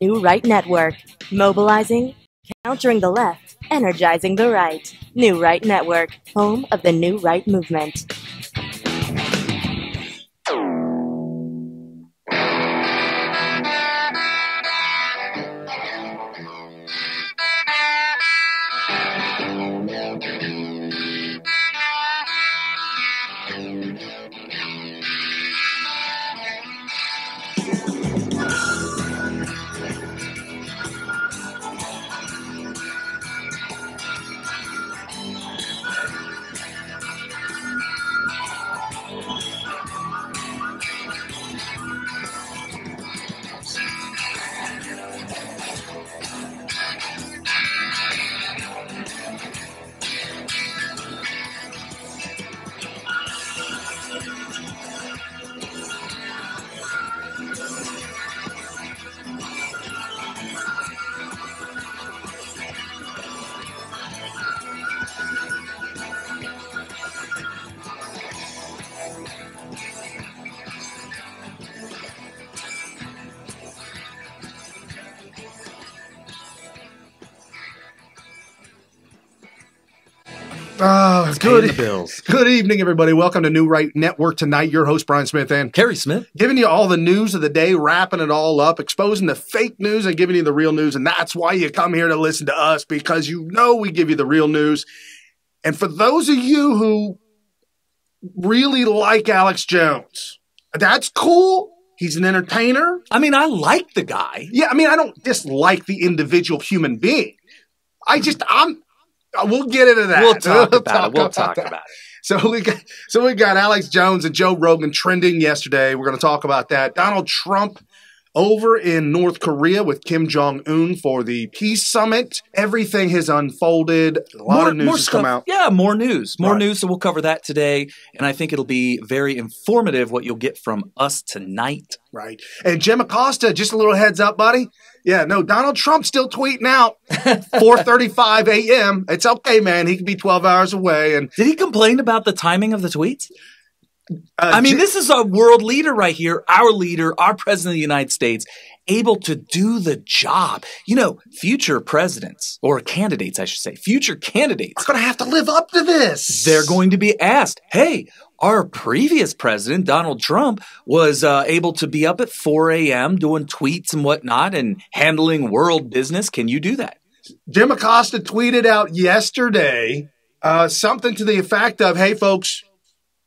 New Right Network. Mobilizing, countering the left, energizing the right. New Right Network, home of the New Right movement. Good evening, everybody. Welcome to New Right Network tonight. Your host, Brian Smith, and Kerry Smith, giving you all the news of the day, wrapping it all up, exposing the fake news and giving you the real news. And that's why you come here to listen to us, because you know we give you the real news. And for those of you who really like Alex Jones, that's cool. He's an entertainer. I mean, I like the guy. Yeah, I mean, I don't dislike the individual human being. We'll get into that. We'll talk about it. So we got Alex Jones and Joe Rogan trending yesterday. We're going to talk about that. Donald Trump over in North Korea with Kim Jong-un for the peace summit. Everything has unfolded. A lot of news has come out. Yeah, more news. More news, so we'll cover that today. And I think it'll be very informative what you'll get from us tonight. Right. And Jim Acosta, just a little heads up, buddy. Yeah, no, Donald Trump's still tweeting out 4:35 a.m. It's okay, man. He could be 12 hours away. And did he complain about the timing of the tweets? This is a world leader right here, our leader, our president of the United States, able to do the job. You know, future presidents, or candidates, I should say, future candidates are going to have to live up to this. They're going to be asked, hey, our previous president, Donald Trump, was able to be up at 4 a.m. doing tweets and whatnot and handling world business. Can you do that? Jim Acosta tweeted out yesterday something to the effect of, hey, folks,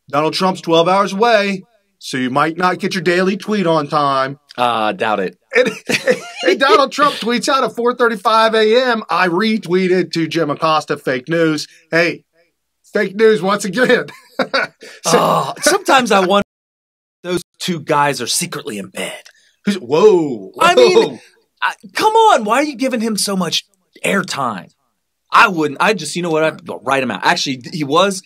Donald Trump's 12 hours away, so you might not get your daily tweet on time. Doubt it. Hey, Donald Trump tweets out at 4:35 a.m. I retweeted to Jim Acosta, fake news. Hey, fake news once again. Sometimes I wonder if those two guys are secretly in bed. Whoa. I mean, come on. Why are you giving him so much airtime? I wouldn't. I'd write him out. Actually, he was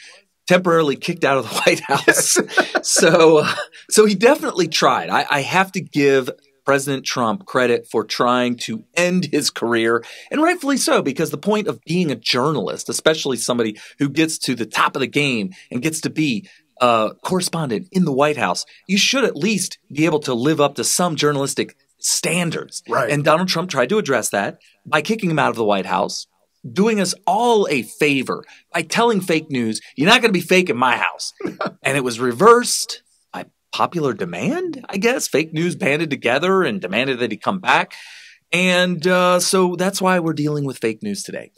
temporarily kicked out of the White House. So he definitely tried. I have to give President Trump credit for trying to end his career, and rightfully so, because the point of being a journalist, especially somebody who gets to the top of the game and gets to be a correspondent in the White House, you should at least be able to live up to some journalistic standards. Right. And Donald Trump tried to address that by kicking him out of the White House, doing us all a favor by telling fake news, you're not going to be fake in my house. And it was reversed by popular demand, I guess. Fake news banded together and demanded that he come back. And so that's why we're dealing with fake news today,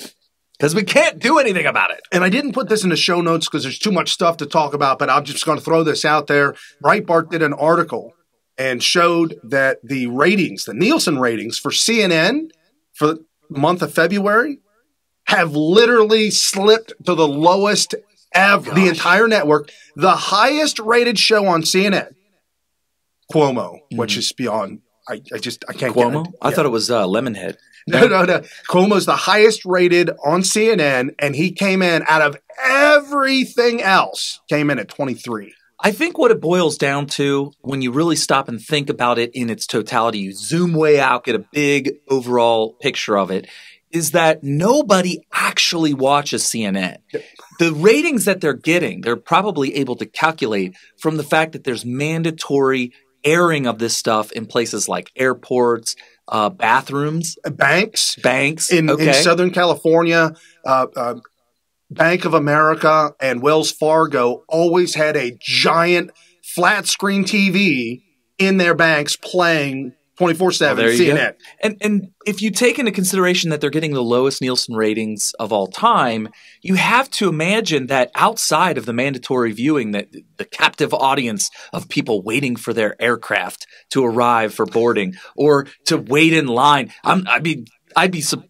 because we can't do anything about it. And I didn't put this in the show notes because there's too much stuff to talk about, but I'm just going to throw this out there. Breitbart did an article and showed that the ratings, the Nielsen ratings for CNN for the month of February, have literally slipped to the lowest ever. The entire network. The highest rated show on CNN, Cuomo, which is beyond. I can't Cuomo? get it. I thought it was Lemonhead. No. Cuomo's the highest rated on CNN, and he came in out of everything else, came in at 23. I think what it boils down to, when you really stop and think about it in its totality, you zoom way out, get a big overall picture of it, is that nobody actually watches CNN. The ratings that they're getting, they're probably able to calculate from the fact that there's mandatory airing of this stuff in places like airports, bathrooms, banks in Southern California. Bank of America and Wells Fargo always had a giant flat screen TV in their banks playing 24/7 CNN. And if you take into consideration that they're getting the lowest Nielsen ratings of all time, you have to imagine that outside of the mandatory viewing, that the captive audience of people waiting for their aircraft to arrive for boarding or to wait in line.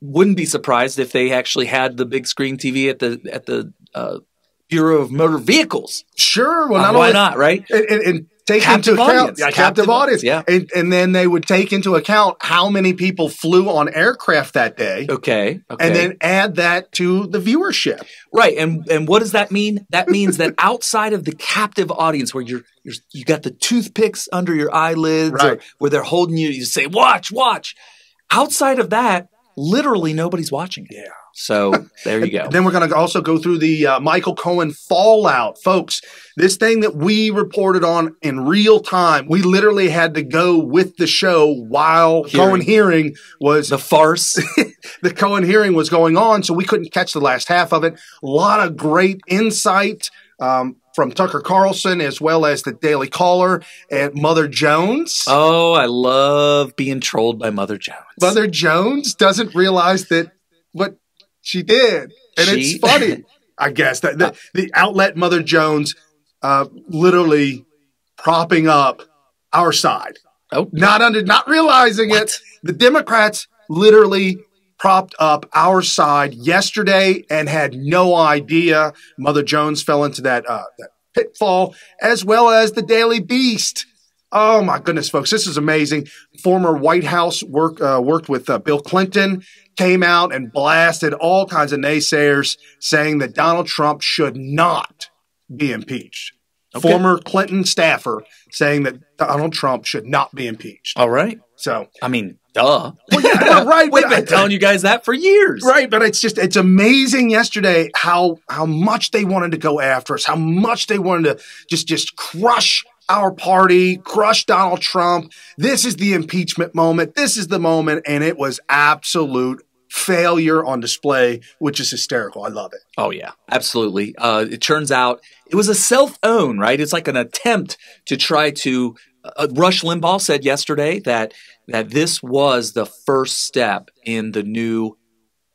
Wouldn't be surprised if they actually had the big screen TV at the Bureau of Motor Vehicles. Sure, well, why not, right? And take into account captive audience, yeah. And then they would take into account how many people flew on aircraft that day. Okay. And then add that to the viewership. Right, and what does that mean? That means that outside of the captive audience, where you got the toothpicks under your eyelids, right, or where they're holding you, you say, watch. Outside of that, literally nobody's watching it. Yeah. So there you go. Then we're going to also go through the Michael Cohen fallout. Folks, this thing that we reported on in real time, we literally had to go with the show while Cohen hearing was the farce. The Cohen hearing was going on, so we couldn't catch the last half of it. A lot of great insight from Tucker Carlson, as well as the Daily Caller and Mother Jones. Oh, I love being trolled by Mother Jones. Mother Jones doesn't realize that what she did. And it's funny, I guess, that the outlet Mother Jones literally propping up our side. Oh, not realizing it. The Democrats literally propped up our side yesterday and had no idea. Mother Jones fell into that pitfall, as well as the Daily Beast. Oh my goodness, folks, this is amazing. Former White House worked with Bill Clinton, came out and blasted all kinds of naysayers, saying that Donald Trump should not be impeacched. Okay. Former Clinton staffer saying that Donald Trump should not be impeached. All right. So, I mean, duh. Well, yeah, right. We've been telling you guys that for years. Right, but it's amazing yesterday how much they wanted to go after us, how much they wanted to just crush our party, crush Donald Trump. This is the impeachment moment. This is the moment, and it was absolute failure on display, which is hysterical. I love it. Oh, yeah, absolutely. It turns out it was a self-own, right? It's like an attempt to try to Rush Limbaugh said yesterday that this was the first step in the new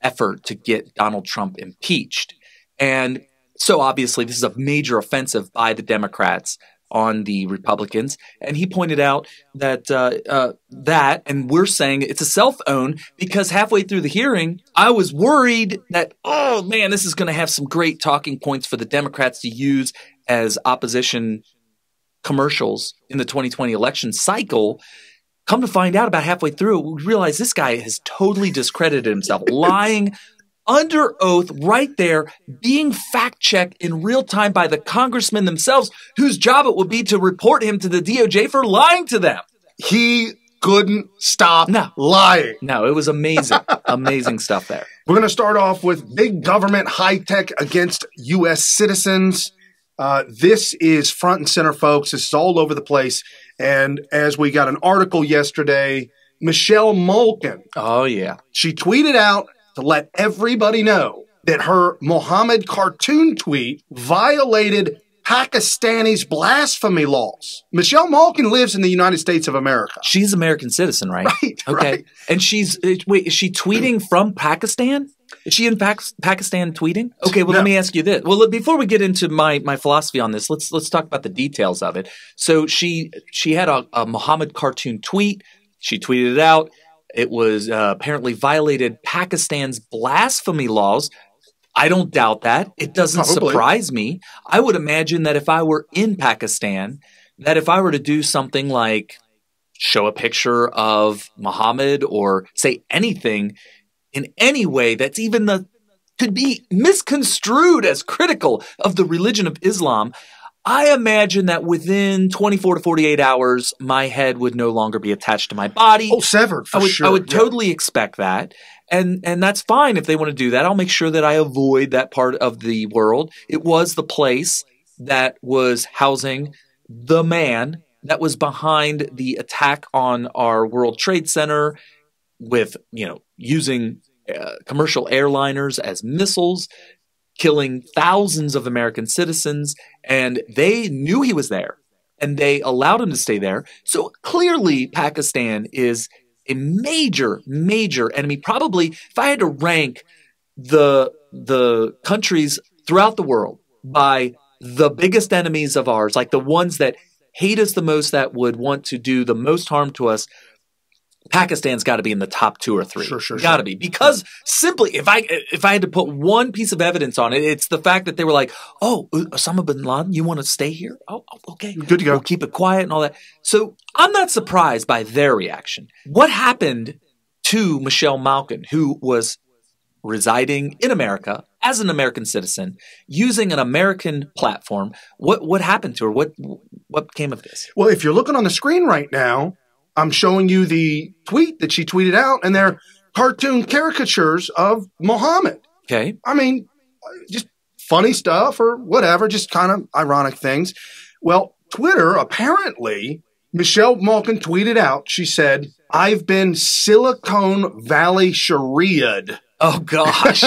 effort to get Donald Trump impeached. And so obviously this is a major offensive by the Democrats on the Republicans. And he pointed out that, and we're saying it's a self-own because halfway through the hearing, I was worried that, oh man, this is going to have some great talking points for the Democrats to use as opposition commercials in the 2020 election cycle. Come to find out about halfway through, we realize this guy has totally discredited himself, lying under oath right there, being fact-checked in real time by the congressmen themselves, whose job it would be to report him to the DOJ for lying to them. He couldn't stop lying. No, it was amazing. Amazing stuff there. We're going to start off with big government high-tech against U.S. citizens. This is front and center, folks. This is all over the place. And as we got an article yesterday, Michelle Malkin. Oh, yeah. She tweeted out to let everybody know that her Mohammad cartoon tweet violated Pakistani's blasphemy laws. Michelle Malkin lives in the United States of America. She's an American citizen, right? Right. Okay. Right. And is she tweeting from Pakistan? Is she in Pakistan tweeting? Okay, well, let me ask you this. Well, before we get into my philosophy on this, let's talk about the details of it. So she had a Mohammad cartoon tweet. She tweeted it out. It was apparently violated Pakistan's blasphemy laws. I don't doubt that. It doesn't surprise me. I would imagine that if I were in Pakistan, that if I were to do something like show a picture of Muhammad or say anything in any way that's could be misconstrued as critical of the religion of Islam, I imagine that within 24 to 48 hours, my head would no longer be attached to my body. Oh, severed, for sure. I would totally expect that. And that's fine if they want to do that. I'll make sure that I avoid that part of the world. It was the place that was housing the man that was behind the attack on our World Trade Center with, using commercial airliners as missiles, killing thousands of American citizens. And they knew he was there and they allowed him to stay there. So clearly Pakistan is a major, major enemy. Probably if I had to rank the countries throughout the world by the biggest enemies of ours, like the ones that hate us the most, that would want to do the most harm to us, Pakistan's got to be in the top 2 or 3. Sure. Got to be. Because simply, if I had to put one piece of evidence on it, it's the fact that they were like, oh, Osama bin Laden, you want to stay here? Oh, okay. Good to go. We'll keep it quiet and all that. So I'm not surprised by their reaction. What happened to Michelle Malkin, who was residing in America as an American citizen, using an American platform? What happened to her? What came of this? Well, if you're looking on the screen right now, I'm showing you the tweet that she tweeted out, and they're cartoon caricatures of Mohammad. Okay. I mean, just funny stuff or whatever, just kind of ironic things. Well, Twitter, apparently, Michelle Malkin tweeted out, she said, "I've been Silicon Valley Sharia'd." Oh, gosh.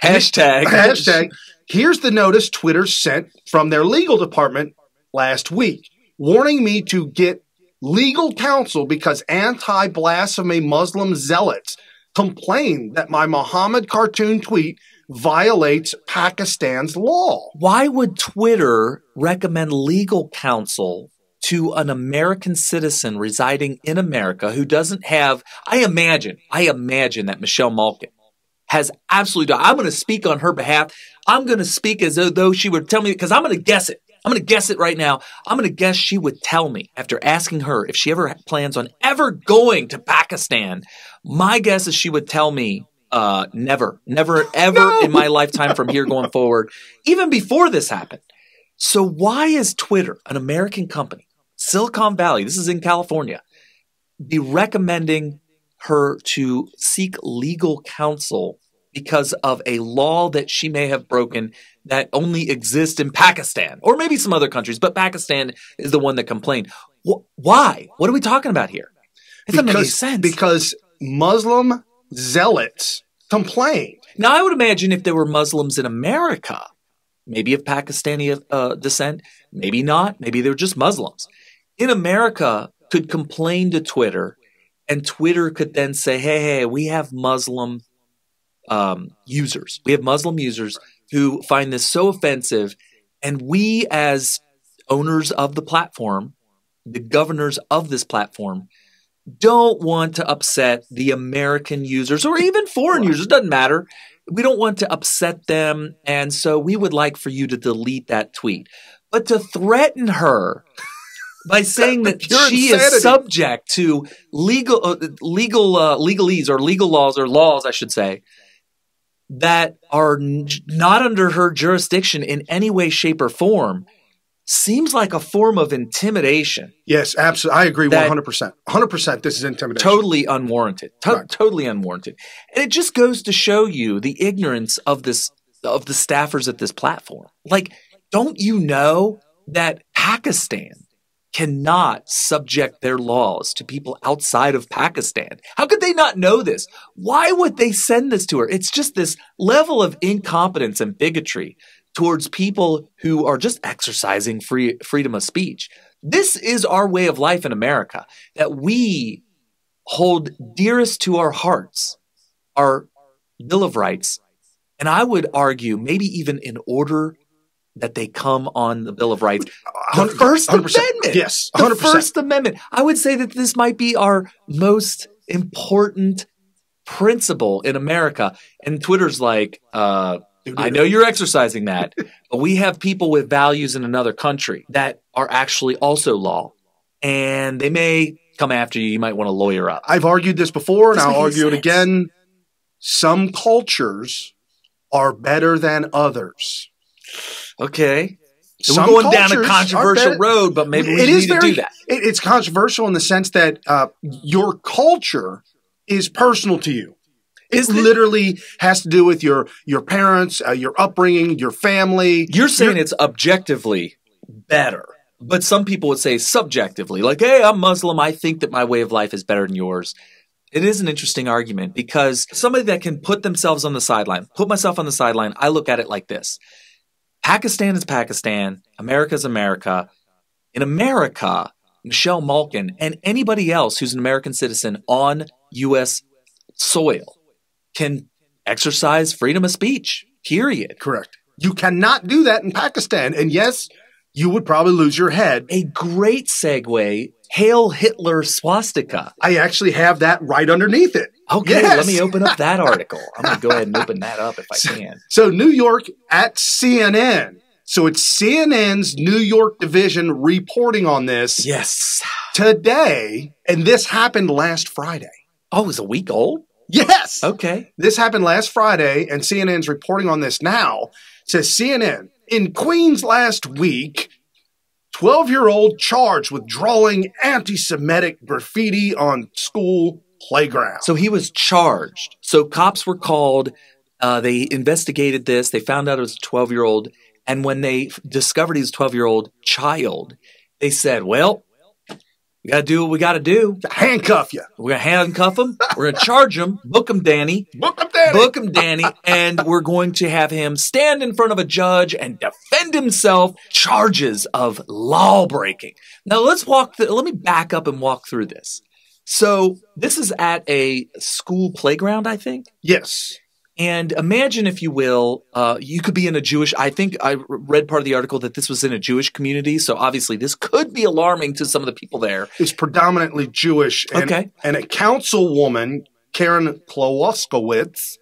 Hashtag. Here's the notice Twitter sent from their legal department last week, warning me to get legal counsel because anti-blasphemy Muslim zealots complain that my Mohammed cartoon tweet violates Pakistan's law. Why would Twitter recommend legal counsel to an American citizen residing in America who doesn't have, I imagine that Michelle Malkin has absolutely, I'm going to speak on her behalf. I'm going to speak as though she would tell me, because I'm going to guess it. I'm going to guess it right now. I'm going to guess she would tell me, after asking her if she ever plans on ever going to Pakistan, my guess is she would tell me, never, ever in my lifetime from here going forward, even before this happened. So why is Twitter, an American company, Silicon Valley, this is in California, be recommending her to seek legal counsel because of a law that she may have broken that only exists in Pakistan or maybe some other countries, but Pakistan is the one that complained? Why? What are we talking about here? It doesn't make any sense. Because Muslim zealots complained. Now, I would imagine if there were Muslims in America, maybe of Pakistani descent, maybe not, maybe they're just Muslims, in America could complain to Twitter, and Twitter could then say, hey, we have Muslim users. We have Muslim users who find this so offensive, and we as owners of the platform, the governors of this platform, don't want to upset the American users or even foreign users. Doesn't matter. We don't want to upset them, and so we would like for you to delete that tweet. But to threaten her by saying that she is subject to legalese or legal laws, or laws, I should say, that are not under her jurisdiction in any way, shape, or form, seems like a form of intimidation. Yes, absolutely. I agree 100%. 100% this is intimidation. Totally unwarranted. Right. Totally unwarranted. And it just goes to show you the ignorance of the staffers at this platform. Like, don't you know that Pakistan cannot subject their laws to people outside of Pakistan? How could they not know this? Why would they send this to her? It's just this level of incompetence and bigotry towards people who are just exercising freedom of speech. This is our way of life in America, that we hold dearest to our hearts, our Bill of Rights, and I would argue maybe even in order that they come on the Bill of Rights. The First 100%. Amendment. Yes, 100%. The First Amendment. I would say that this might be our most important principle in America. And Twitter's like, I know you're exercising that, but we have people with values in another country that are actually also law. And they may come after you. You might want to lawyer up. I've argued this before, and I'll argue it again. Some cultures are better than others. Okay. So we're going down a controversial road, but maybe we need to do that. It's controversial in the sense that your culture is personal to you. It literally has to do with your parents, your upbringing, your family. You're saying it's objectively better But some people would say subjectively, like, hey, I'm Muslim. I think that my way of life is better than yours. It is an interesting argument because somebody that can put themselves on the sideline, put myself on the sideline, I look at it like this. Pakistan is Pakistan. America is America. In America, Michelle Malkin and anybody else who's an American citizen on U.S. soil can exercise freedom of speech, period. Correct. You cannot do that in Pakistan. And yes, you would probably lose your head. A great segue, Hail Hitler swastika. I actually have that right underneath it. Okay, yes. Let me open up that article. I'm going to go ahead and open that up if I can. So New York at CNN. So it's CNN's New York division reporting on this. Yes. Today, and this happened last Friday. Oh, it was a week old? Yes. Okay. This happened last Friday, and CNN's reporting on this now. It says CNN, in Queens last week, 12-year-old charged with drawing anti-Semitic graffiti on school playground. So he was charged. So cops were called. They investigated this. They found out it was a 12-year-old. And when they discovered he was a 12-year-old child, they said, well, we got to do what we got to do. Handcuff you. We're going to handcuff him. We're going to charge him. Book him, Danny. Book him, Danny. Book him, Danny. And we're going to have him stand in front of a judge and defend himself. Charges of law breaking. Now, let me back up and walk through this. So this is at a school playground, I think? Yes. And imagine, if you will, you could be in a Jewish – I think I read part of the article that this was in a Jewish community. So obviously this could be alarming to some of the people there. It's predominantly Jewish. And, okay. And a councilwoman, Karen Klowoskowitz,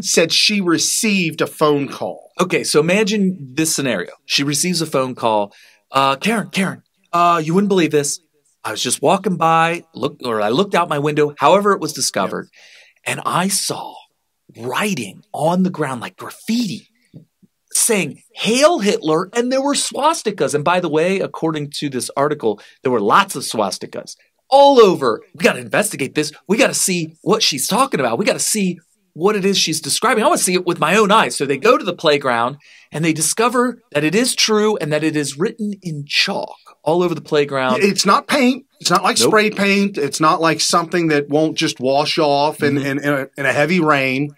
said she received a phone call. Okay, so imagine this scenario. She receives a phone call. Karen, you wouldn't believe this. I was just walking by, I looked out my window, however it was discovered, and I saw writing on the ground like graffiti saying Hail Hitler, and there were swastikas. And by the way, according to this article, there were lots of swastikas all over. We got to investigate this. We got to see what she's talking about. We got to see what it is she's describing. I want to see it with my own eyes. So they go to the playground and they discover that it is true and that it is written in chalk all over the playground. It's not paint. It's not like spray paint. It's not like something that won't just wash off in a heavy rain.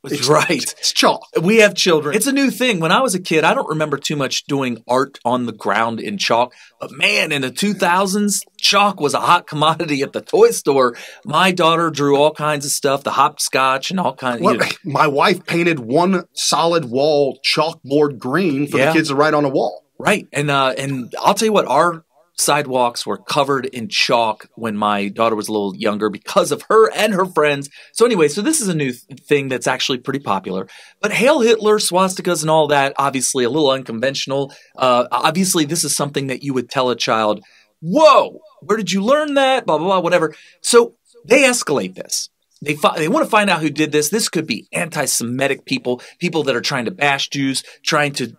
It's right. It's chalk. We have children. It's a new thing. When I was a kid, I don't remember too much doing art on the ground in chalk. But man, in the 2000s, chalk was a hot commodity at the toy store. My daughter drew all kinds of stuff, the hopscotch and all kinds of. My wife painted one solid wall chalkboard green for the kids to write on a wall. Right. And I'll tell you what, our sidewalks were covered in chalk when my daughter was a little younger because of her and her friends. So anyway, so this is a new thing that's actually pretty popular. But Hail Hitler, swastikas and all that, obviously a little unconventional. Obviously, this is something that you would tell a child, whoa, where did you learn that? Blah, blah, blah, whatever. So they escalate this. They want to find out who did this. This could be anti-Semitic people that are trying to bash Jews, trying to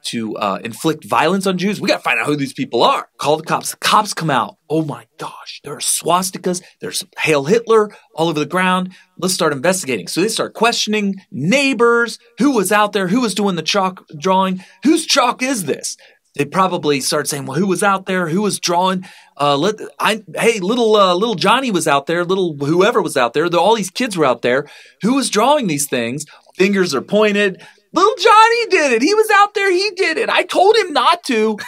inflict violence on Jews. We got to find out who these people are. Call the cops. The cops come out. Oh my gosh, there are swastikas. There's Hail Hitler all over the ground. Let's start investigating. So they start questioning neighbors. Who was out there? Who was doing the chalk drawing? Whose chalk is this? They probably start saying, well, who was out there? Who was drawing? Little Johnny was out there. Little whoever was out there. All these kids were out there. Who was drawing these things? Fingers are pointed. Little Johnny did it. He was out there. He did it. I told him not to.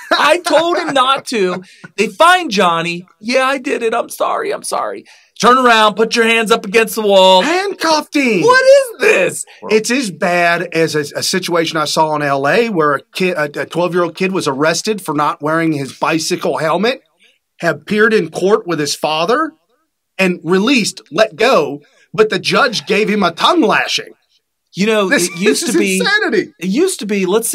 They find Johnny. Yeah, I did it. I'm sorry. Turn around. Put your hands up against the wall. Handcuffed him. What is this? It's as bad as a situation I saw in L.A. where a 12-year-old kid was arrested for not wearing his bicycle helmet, had appeared in court with his father, and let go, but the judge gave him a tongue lashing. You know, this is insanity. It used to be, let's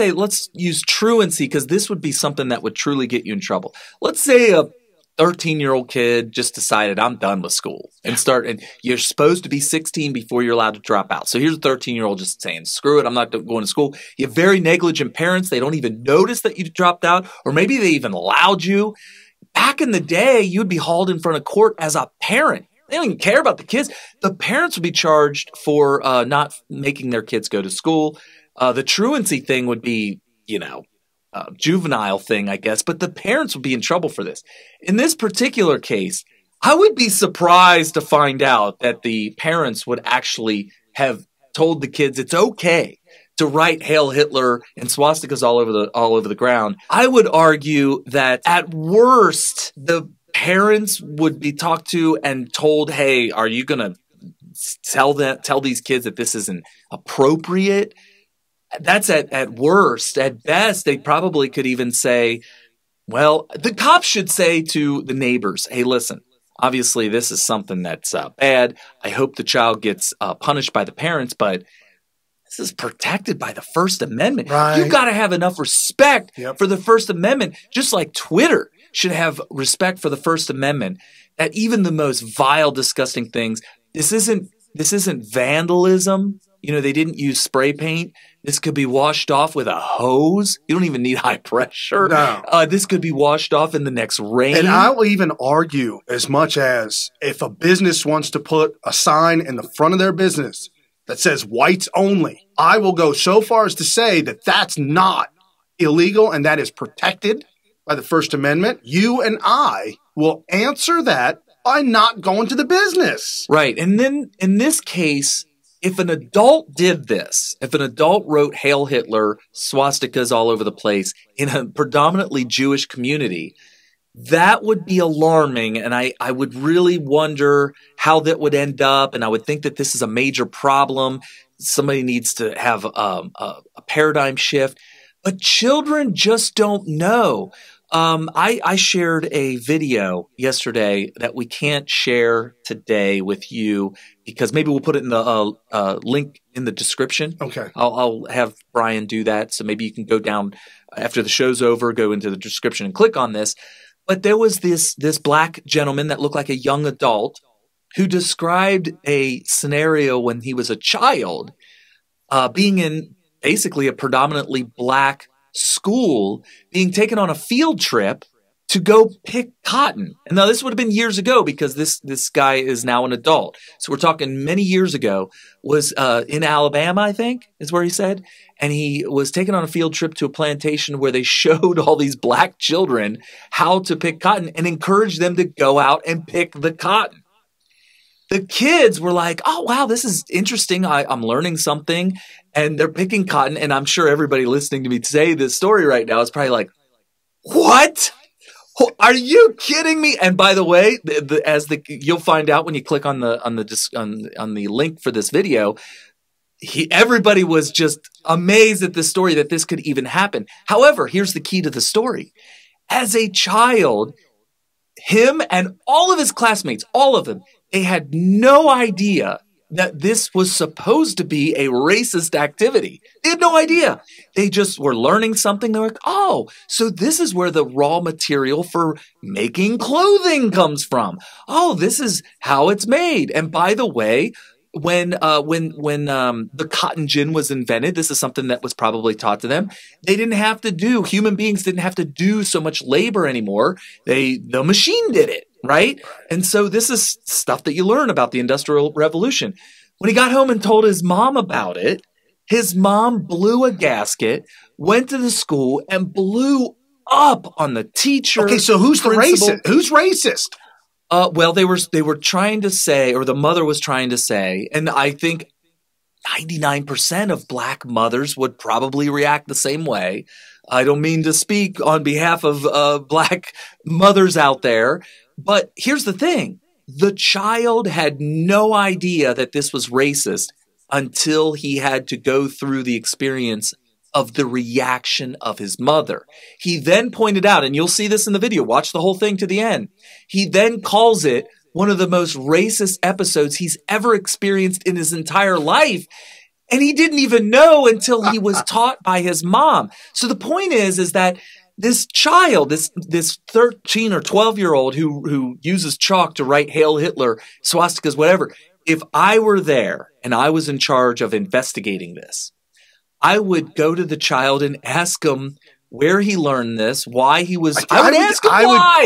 use truancy, because this would be something that would truly get you in trouble. Let's say a 13-year-old kid just decided, I'm done with school, and you're supposed to be 16 before you're allowed to drop out. So here's a 13-year-old just saying, screw it, I'm not going to school. You have very negligent parents. They don't even notice that you dropped out, or maybe they even allowed you. Back in the day, you'd be hauled in front of court as a parent. They don't even care about the kids. The parents would be charged for not making their kids go to school. The truancy thing would be, juvenile thing, I guess, but the parents would be in trouble for this. In this particular case, I would be surprised to find out that the parents would actually have told the kids it's okay to write Hail Hitler and swastikas all over the ground. I would argue that at worst, the parents would be talked to and told, hey, are you going to tell these kids that this isn't appropriate? That's at worst. At best, they probably could even say, well, the cops should say to the neighbors, hey, listen, obviously this is something that's bad. I hope the child gets punished by the parents, but this is protected by the First Amendment. Right. You've got to have enough respect for the First Amendment, just like Twitter should have respect for the First Amendment, that even the most vile, disgusting things, this isn't vandalism. You know, they didn't use spray paint. This could be washed off with a hose. You don't even need high pressure. No. This could be washed off in the next rain. And I will even argue as much as if a business wants to put a sign in the front of their business that says whites only, I will go so far as to say that that's not illegal and that is protected by the First Amendment. You and I will answer that by not going to the business. Right. And then in this case, if an adult did this, if an adult wrote Hail Hitler, swastikas all over the place in a predominantly Jewish community, that would be alarming. And I would really wonder how that would end up. And I would think that this is a major problem. Somebody needs to have a paradigm shift. But children just don't know. I shared a video yesterday that we can't share today with you because maybe we'll put it in the link in the description. Okay. I'll have Brian do that. So maybe you can go down after the show's over, go into the description and click on this. But there was this black gentleman that looked like a young adult who described a scenario when he was a child, being in basically a predominantly black school, being taken on a field trip to go pick cotton. And now this would have been years ago because this guy is now an adult. So we're talking many years ago, was in Alabama, I think is where he said. And he was taken on a field trip to a plantation where they showed all these black children how to pick cotton and encouraged them to go out and pick the cotton. The kids were like, oh, wow, this is interesting. I'm learning something. And they're picking cotton. And I'm sure everybody listening to me say this story right now is probably like, what? Are you kidding me? And by the way, you'll find out when you click on the link for this video, everybody was just amazed at this story that this could even happen. However, here's the key to the story. As a child, him and all of his classmates, all of them, they had no idea that this was supposed to be a racist activity. They had no idea. They just were learning something. They're like, oh, so this is where the raw material for making clothing comes from. Oh, this is how it's made. And by the way, when the cotton gin was invented, this is something that was probably taught to them. Human beings didn't have to do so much labor anymore. The machine did it. Right? And so this is stuff that you learn about the Industrial Revolution. When he got home and told his mom about it, his mom blew a gasket, went to the school, and blew up on the teacher. Okay, so who's the racist? Who's racist? Well, they were trying to say, or the mother was trying to say, and I think 99% of black mothers would probably react the same way. I don't mean to speak on behalf of black mothers out there. But here's the thing. The child had no idea that this was racist until he had to go through the experience of the reaction of his mother. He then pointed out, and you'll see this in the video, watch the whole thing to the end. He then calls it one of the most racist episodes he's ever experienced in his entire life. And he didn't even know until he was taught by his mom. So the point is that this child, this 13 or 12-year-old who uses chalk to write Hail Hitler, swastikas, whatever, if I were there and I was in charge of investigating this, I would go to the child and ask him where he learned this, why he was. I would ask him why.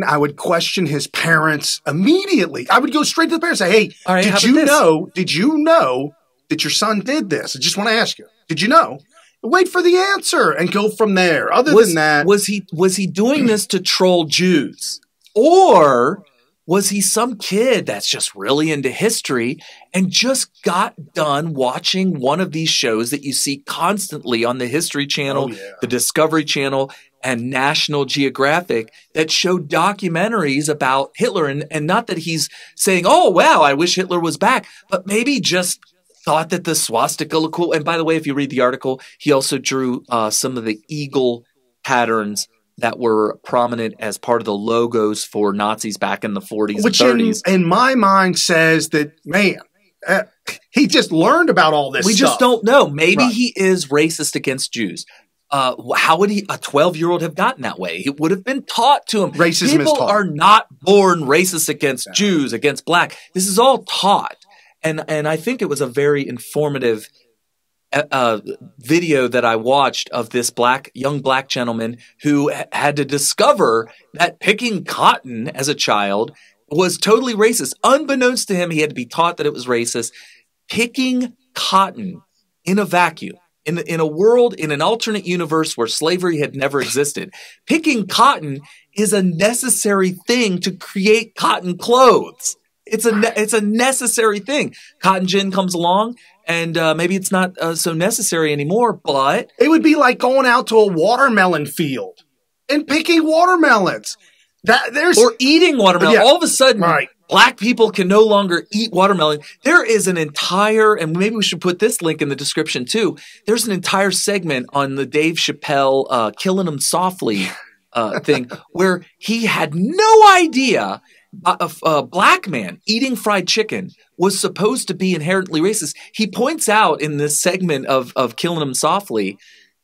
I would question his parents immediately. I would go straight to the parents and say, hey, right, did you know that your son did this? I just want to ask you, did you know? Wait for the answer and go from there. Other than that, was he doing this to troll Jews, or was he some kid that's just really into history and just got done watching one of these shows that you see constantly on the History Channel, the Discovery Channel, and National Geographic that show documentaries about Hitler? And not that he's saying, oh, wow, I wish Hitler was back, but maybe just thought that the swastika looked cool. And by the way, if you read the article, he also drew some of the eagle patterns that were prominent as part of the logos for Nazis back in the 40s and 30s. In my mind says that, man, he just learned about all this We stuff. just don't know. Maybe he is racist against Jews. How would a 12-year-old have gotten that way? It would have been taught to him. Racism is taught. People are not born racist against Jews, against black. This is all taught. And I think it was a very informative video that I watched of this young black gentleman who had to discover that picking cotton as a child was totally racist. Unbeknownst to him, he had to be taught that it was racist. Picking cotton in a vacuum, in a world, in an alternate universe where slavery had never existed, picking cotton is a necessary thing to create cotton clothes. It's a necessary thing. Cotton gin comes along, and maybe it's not so necessary anymore, but it would be like going out to a watermelon field and picking watermelons. Or eating watermelon. All of a sudden, black people can no longer eat watermelon. There is an entire, and maybe we should put this link in the description too. There's an entire segment on the Dave Chappelle Killing 'Em Softly thing where he had no idea a black man eating fried chicken was supposed to be inherently racist. He points out in this segment of Killing 'Em Softly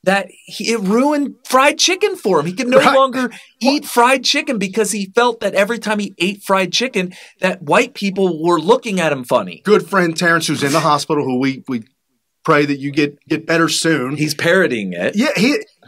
that it ruined fried chicken for him. He could no longer eat fried chicken because he felt that every time he ate fried chicken, that white people were looking at him funny. Good friend Terrence, who's in the hospital, who we pray that you get better soon. He's parodying it. Yeah,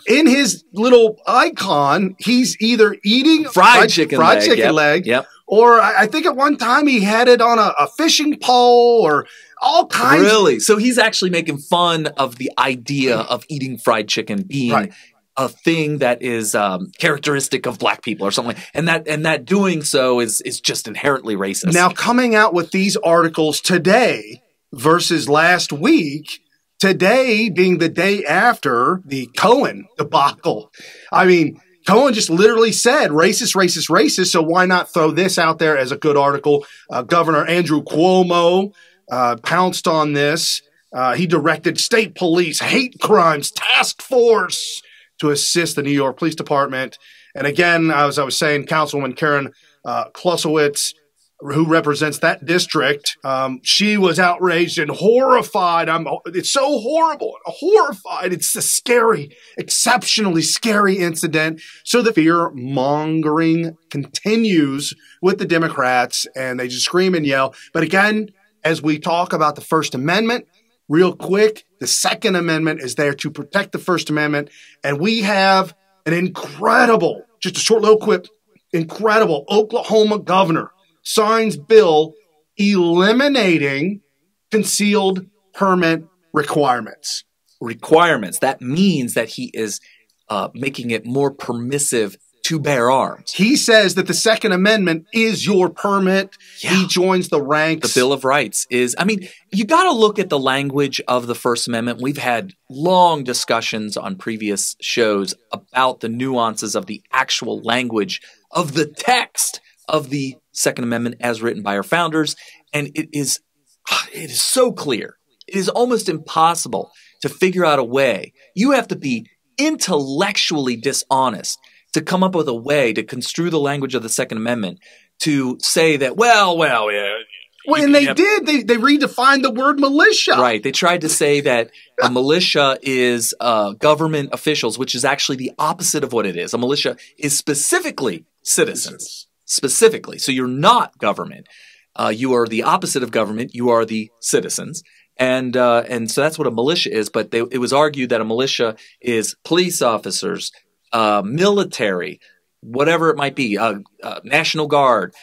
in his little icon, he's either eating fried chicken leg. Yep. Or I think at one time he had it on a fishing pole or all kinds. Really? So he's actually making fun of the idea of eating fried chicken being a thing that is characteristic of black people or something. And that doing so is just inherently racist. Now, coming out with these articles today versus last week, today being the day after the Cohen debacle. I mean, Cohen just literally said racist, racist, racist. So why not throw this out there as a good article? Governor Andrew Cuomo pounced on this. He directed state police hate crimes task force to assist the New York Police Department. And again, as I was saying, Councilwoman Karen Klosowicz, who represents that district, she was outraged and horrified. It's so horrible, horrified. It's a scary, exceptionally scary incident. So the fear mongering continues with the Democrats, and they just scream and yell. But again, as we talk about the First Amendment, real quick, the Second Amendment is there to protect the First Amendment. And we have an incredible, just a short little clip, incredible Oklahoma governor signs bill eliminating concealed permit requirements. That means that he is making it more permissive to bear arms. He says that the Second Amendment is your permit. Yeah. He joins the ranks. The Bill of Rights is, I mean, you got to look at the language of the First Amendment. We've had long discussions on previous shows about the nuances of the actual language of the text of the Second Amendment as written by our founders. And it is so clear. It is almost impossible to figure out a way. You have to be intellectually dishonest to come up with a way to construe the language of the Second Amendment to say that, yeah. And they did. They redefined the word militia. Right. They tried to say that a militia is government officials, which is actually the opposite of what it is. A militia is specifically citizens. Specifically. So you're not government. You are the opposite of government. You are the citizens. And so that's what a militia is. But it was argued that a militia is police officers, military, whatever it might be, National Guard,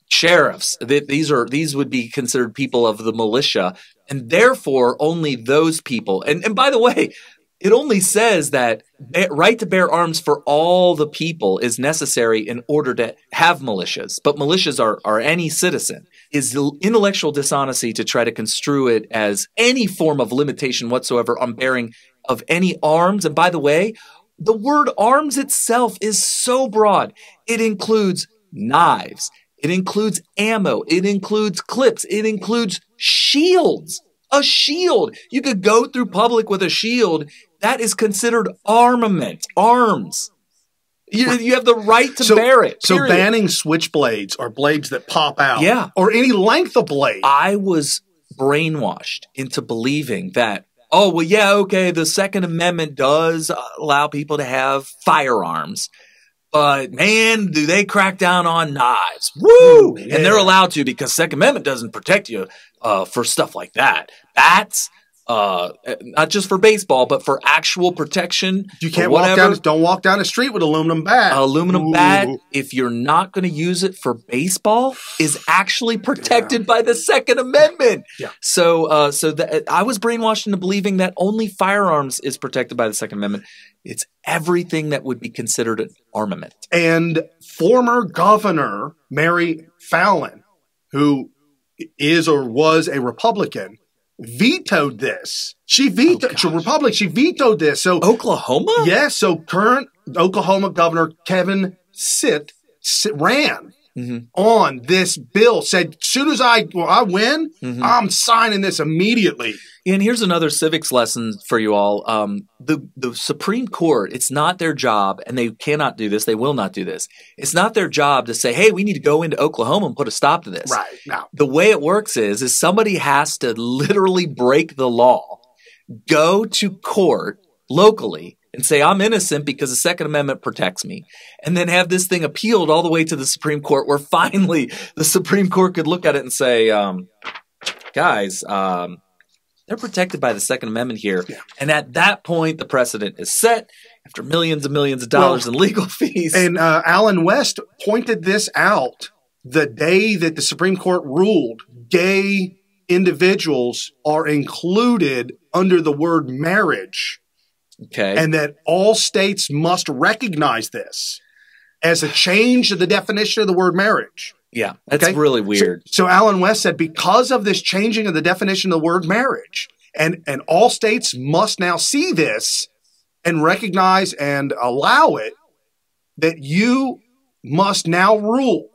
sheriffs. These would be considered people of the militia, and therefore only those people. And by the way, It only says that right to bear arms for all the people is necessary in order to have militias. But militias are any citizen. Is intellectual dishonesty to try to construe it as any form of limitation whatsoever on bearing of any arms. And by the way, the word arms itself is so broad. It includes knives. It includes ammo. It includes clips. It includes shields. A shield. You could go through public with a shield. That is considered armament. Arms. You have the right to bear it. So banning switchblades or blades that pop out. Yeah. Or any length of blade. I was brainwashed into believing that, oh, well, yeah, okay, the Second Amendment does allow people to have firearms. But, man, do they crack down on knives. Woo! Yeah. And they're allowed to because Second Amendment doesn't protect you for stuff like that. Bats, not just for baseball, but for actual protection. You can't don't walk down the street with aluminum bat. Aluminum bat, if you're not going to use it for baseball, is actually protected by the Second Amendment. Yeah. So I was brainwashed into believing that only firearms is protected by the Second Amendment. It's everything that would be considered an armament. And former Governor Mary Fallin, who is or was a Republican, vetoed this. She vetoed, she vetoed this. So Oklahoma? Yes. So current Oklahoma Governor Kevin Stitt ran on this bill, said, as soon as I win, I'm signing this immediately. And here's another civics lesson for you all. The Supreme Court, it's not their job, and they cannot do this. They will not do this. It's not their job to say, hey, we need to go into Oklahoma and put a stop to this. Right. No. The way it works is somebody has to literally break the law, go to court locally, and say, I'm innocent because the Second Amendment protects me, and then have this thing appealed all the way to the Supreme Court, where finally the Supreme Court could look at it and say, guys, they're protected by the Second Amendment here. Yeah. And at that point, the precedent is set after millions and millions of dollars in legal fees. And Alan West pointed this out the day that the Supreme Court ruled gay individuals are included under the word marriage. Okay. And that all states must recognize this as a change to the definition of the word marriage. Yeah, that's really weird. So Alan West said, because of this changing of the definition of the word marriage, and all states must now see this and recognize and allow it, that you must now rule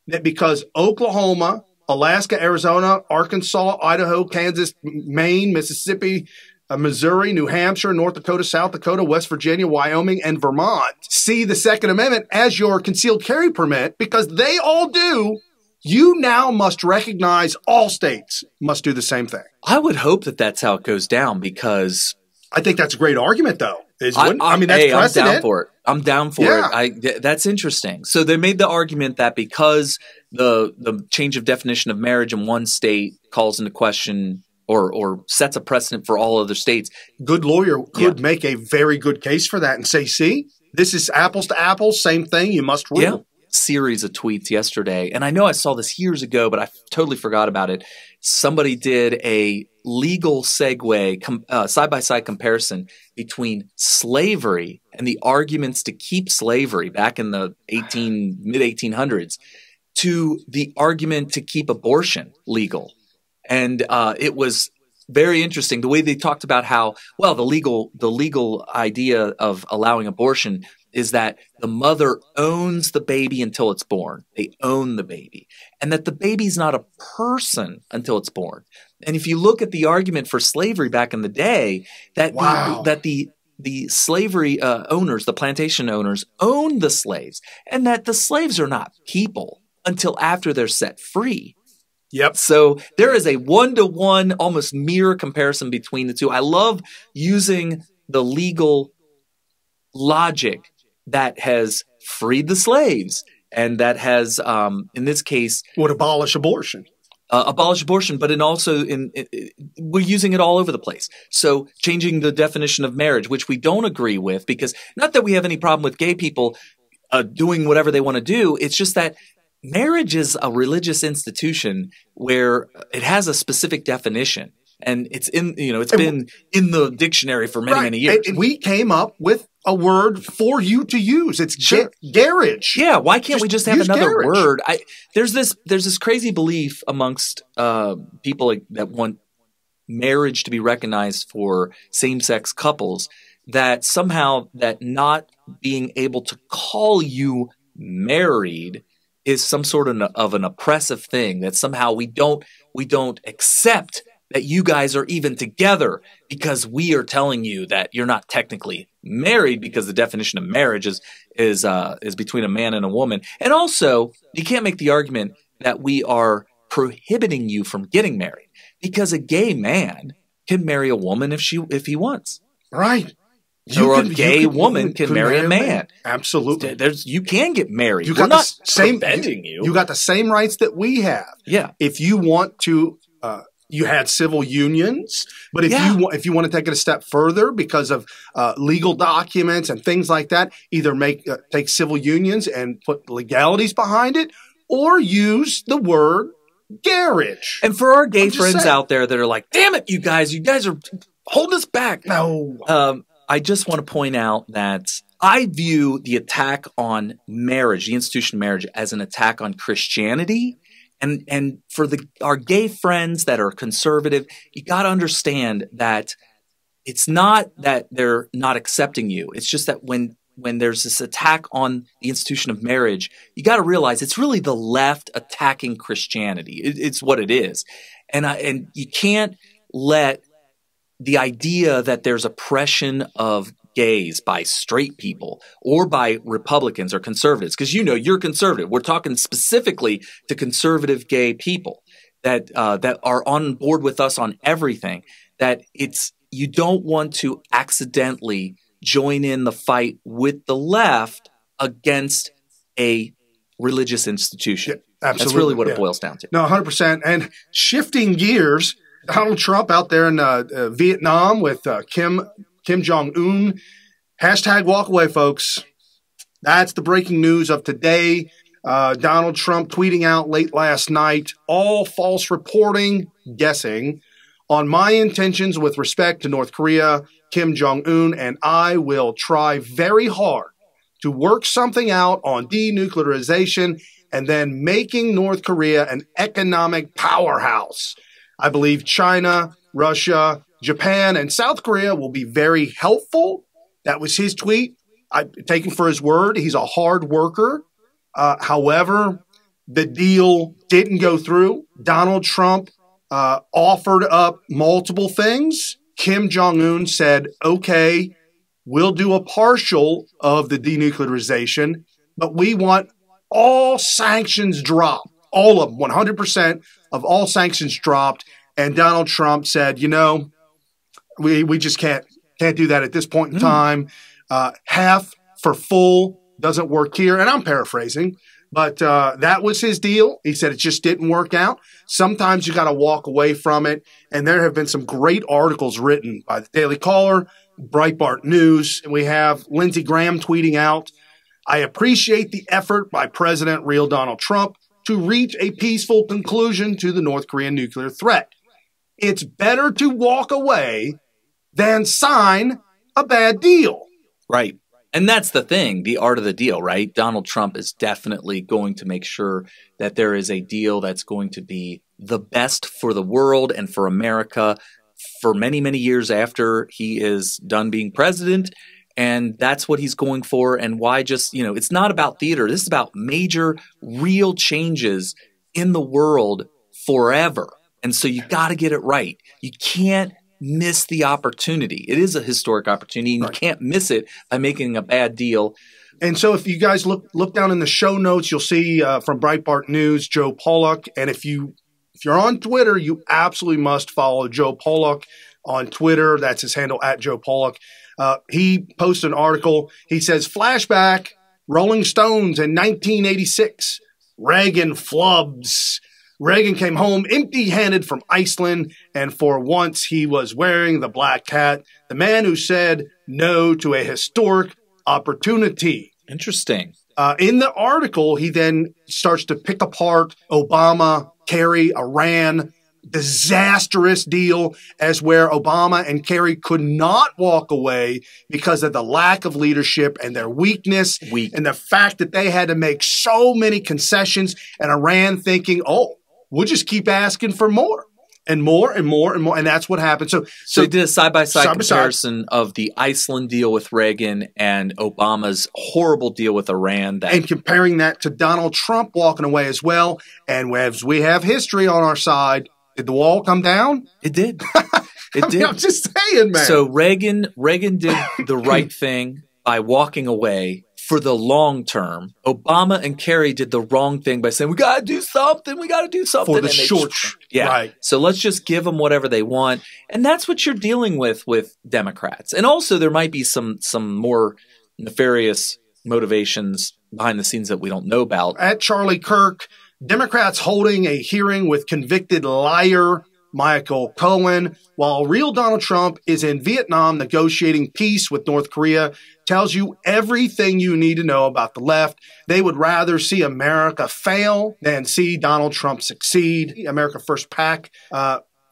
that because Oklahoma, Alaska, Arizona, Arkansas, Idaho, Kansas, Maine, Mississippi, Missouri, New Hampshire, North Dakota, South Dakota, West Virginia, Wyoming, and Vermont see the Second Amendment as your concealed carry permit, because they all do, you now must recognize all states must do the same thing. I would hope that that's how it goes down, because I think that's a great argument, though. That's precedent. I'm down for it. I'm down for it. That's interesting. So they made the argument that because the change of definition of marriage in one state calls into question or sets a precedent for all other states. Good lawyer could make a very good case for that and say, see, this is apples to apples, same thing, you must rule. Yeah. Series of tweets yesterday, and I know I saw this years ago, but I totally forgot about it. Somebody did a legal segue, side-by-side comparison between slavery and the arguments to keep slavery back in the mid-1800s to the argument to keep abortion legal. And it was very interesting the way they talked about how, well, the legal idea of allowing abortion is that the mother owns the baby until it's born. They own the baby. And that the baby's not a person until it's born. And if you look at the argument for slavery back in the day, that the slavery owners, the plantation owners, owned the slaves, and that the slaves are not people until after they're set free. Yep. So there is a one-to-one, almost mirror comparison between the two. I love using the legal logic that has freed the slaves and that has, in this case, would abolish abortion. But we're using it all over the place. So changing the definition of marriage, which we don't agree with, because not that we have any problem with gay people doing whatever they want to do. It's just that marriage is a religious institution where it has a specific definition. and it's been in the dictionary for many, many years. And we came up with a word for you to use. It's garage. Yeah. Why can't we just have another garage. word? There's this crazy belief amongst people that want marriage to be recognized for same-sex couples that somehow that not being able to call you married is some sort of an oppressive thing, that somehow we don't accept that you guys are even together because we are telling you that you're not technically married, because the definition of marriage is between a man and a woman. And also, you can't make the argument that we are prohibiting you from getting married, because a gay man can marry a woman if he wants. Right. A gay woman can marry a man. Absolutely. You can get married. We're not preventing you. You got the same rights that we have. Yeah. If you want to, you had civil unions, but if you want to take it a step further because of legal documents and things like that, either take civil unions and put legalities behind it, or use the word garage. And for our gay friends out there that are like, damn it, you guys are holding us back. No. I just want to point out that I view the attack on marriage, the institution of marriage, as an attack on Christianity. And for our gay friends that are conservative, you got to understand that it's not that they're not accepting you. It's just that when there's this attack on the institution of marriage, you got to realize it's really the left attacking Christianity. It's what it is. And you can't let the idea that there's oppression of gays by straight people or by Republicans or conservatives, because you're conservative. We're talking specifically to conservative gay people that are on board with us on everything, that you don't want to accidentally join in the fight with the left against a religious institution. Yeah, absolutely. That's really what it boils down to. No, 100%. And shifting gears, Donald Trump out there in Vietnam with Kim Jong-un. Hashtag walk away, folks. That's the breaking news of today. Donald Trump tweeting out late last night, all false reporting, guessing, on my intentions with respect to North Korea, Kim Jong-un and I will try very hard to work something out on denuclearization and then making North Korea an economic powerhouse. I believe China, Russia, Japan, and South Korea will be very helpful. That was his tweet. I take him for his word. He's a hard worker. However, the deal didn't go through. Donald Trump offered up multiple things. Kim Jong-un said, okay, we'll do a partial of the denuclearization, but we want all sanctions dropped. All of them, 100% of all sanctions dropped. And Donald Trump said, we just can't do that at this point in time. Half for full doesn't work here. And I'm paraphrasing, but that was his deal. He said it just didn't work out. Sometimes you got to walk away from it. And there have been some great articles written by the Daily Caller, Breitbart News, and we have Lindsey Graham tweeting out, I appreciate the effort by President real Donald Trump to reach a peaceful conclusion to the North Korean nuclear threat. It's better to walk away than sign a bad deal. Right. And that's the thing, the art of the deal, right? Donald Trump is definitely going to make sure that there is a deal that's going to be the best for the world and for America for many, many years after he is done being president. And that's what he's going for. And why just, it's not about theater. This is about major, real changes in the world forever. And so you got to get it right. You can't miss the opportunity. It is a historic opportunity, and you can't miss it by making a bad deal. And so if you guys look down in the show notes, you'll see from Breitbart News, Joe Pollock. And if you're on Twitter, you absolutely must follow Joe Pollock on Twitter. That's his handle, @Joe Pollock. He posted an article. He says, flashback, Rolling Stones in 1986, Reagan flubs. Reagan came home empty-handed from Iceland, and for once he was wearing the black hat, the man who said no to a historic opportunity. Interesting. In the article, he then starts to pick apart Obama, Kerry, Iran, disastrous deal as where Obama and Kerry could not walk away because of the lack of leadership and their weakness and the fact that they had to make so many concessions, and Iran thinking, oh, we'll just keep asking for more. And more and more and more. And that's what happened. So they did a side-by-side comparison of the Iceland deal with Reagan and Obama's horrible deal with Iran. And comparing that to Donald Trump walking away as well. And as we have history on our side, did the wall come down? It did. It did. I'm just saying, man. So Reagan did the right thing by walking away for the long term. Obama and Kerry did the wrong thing by saying, we got to do something. We got to do something. For the short. Yeah. Right. So let's just give them whatever they want. And that's what you're dealing with Democrats. And also there might be some more nefarious motivations behind the scenes that we don't know about. At Charlie Kirk, Democrats holding a hearing with convicted liar Michael Cohen, while real Donald Trump is in Vietnam negotiating peace with North Korea, tells you everything you need to know about the left. They would rather see America fail than see Donald Trump succeed. America First PAC,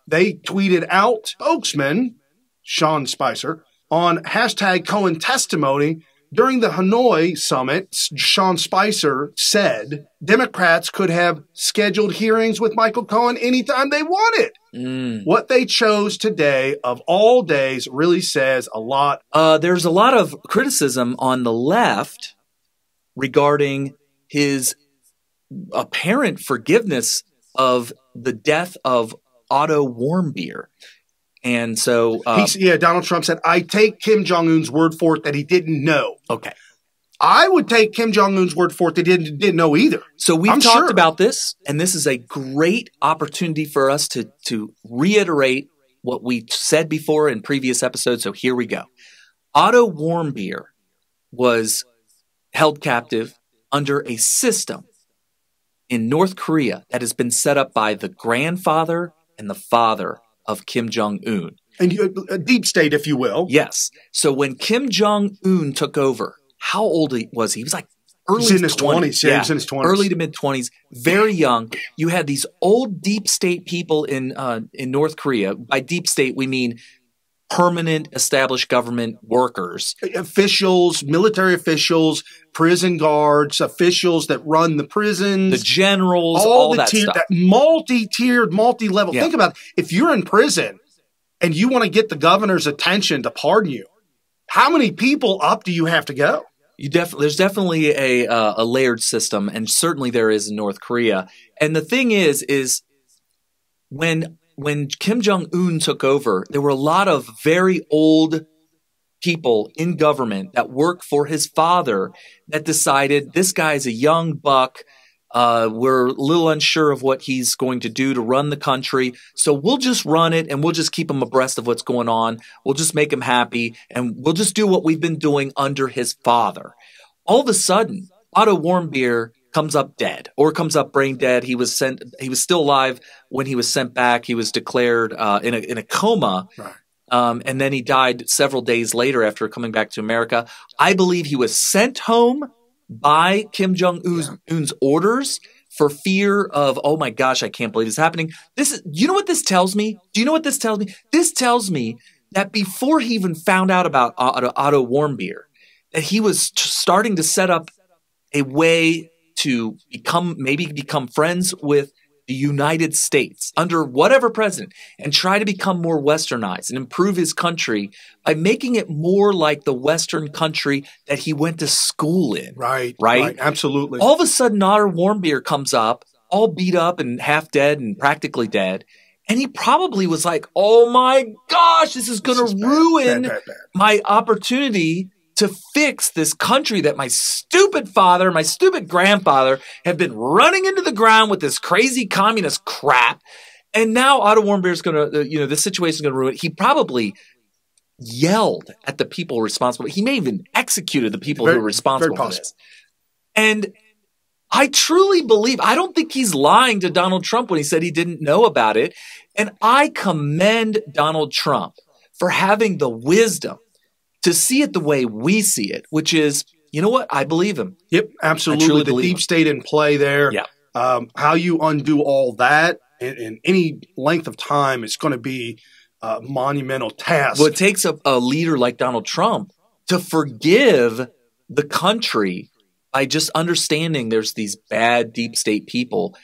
they tweeted out spokesman Sean Spicer on hashtag Cohen testimony. During the Hanoi summit, Sean Spicer said Democrats could have scheduled hearings with Michael Cohen anytime they wanted. What they chose today, of all days, really says a lot. There's a lot of criticism on the left regarding his apparent forgiveness of the death of Otto Warmbier. And so, Donald Trump said, I take Kim Jong-un's word for it that he didn't know. Okay. I would take Kim Jong-un's word for it that he didn't know either. So we've talked about this, and this is a great opportunity for us to reiterate what we said before in previous episodes. So here we go. Otto Warmbier was held captive under a system in North Korea that has been set up by the grandfather and the father of Kim Jong-un. And a deep state, if you will. Yes. So when Kim Jong-un took over, how old was he? He was like early in his 20s. Yeah, he was in his 20s. Early to mid-20s, very young. You had these old deep state people in North Korea. By deep state, we mean permanent established government workers. Officials, military officials, prison guards, officials that run the prisons. The generals, all that stuff. That multi-tiered, multi-level. Yeah. Think about it. If you're in prison and you want to get the governor's attention to pardon you, how many people up do you have to go? There's definitely a layered system, and certainly there is in North Korea. And the thing is when Kim Jong-un took over, there were a lot of very old people in government that worked for his father that decided this guy's a young buck. We're a little unsure of what he's going to do to run the country. So we'll just run it and we'll just keep him abreast of what's going on. We'll just make him happy and we'll just do what we've been doing under his father. All of a sudden, Otto Warmbier comes up dead or comes up brain dead. He was still alive when he was sent back. He was declared in a coma. Right. And then he died several days later after coming back to America. I believe he was sent home by Kim Jong-un's orders for fear of, oh my gosh, I can't believe this is happening. You know what this tells me? Do you know what this tells me? This tells me that before he even found out about Otto Warmbier, that he was starting to set up a way to become friends with the United States under whatever president and try to become more westernized and improve his country by making it more like the Western country that he went to school in. Right. Absolutely. All of a sudden, Otto Warmbier comes up, all beat up and half dead and practically dead. And he probably was like, oh my gosh, this is going to ruin my opportunity to fix this country that my stupid father, my stupid grandfather have been running into the ground with this crazy communist crap. And now Otto Warmbier is going to, this situation is going to ruin it. He probably yelled at the people responsible. He may even executed the people who were responsible for this. And I truly believe, I don't think he's lying to Donald Trump when he said he didn't know about it. And I commend Donald Trump for having the wisdom to see it the way we see it, which is, you know what? I believe him. Yep, absolutely. The deep state in play there. Yeah. How you undo all that in any length of time is going to be a monumental task. Well, it takes a leader like Donald Trump to forgive the country by just understanding there's these bad deep state people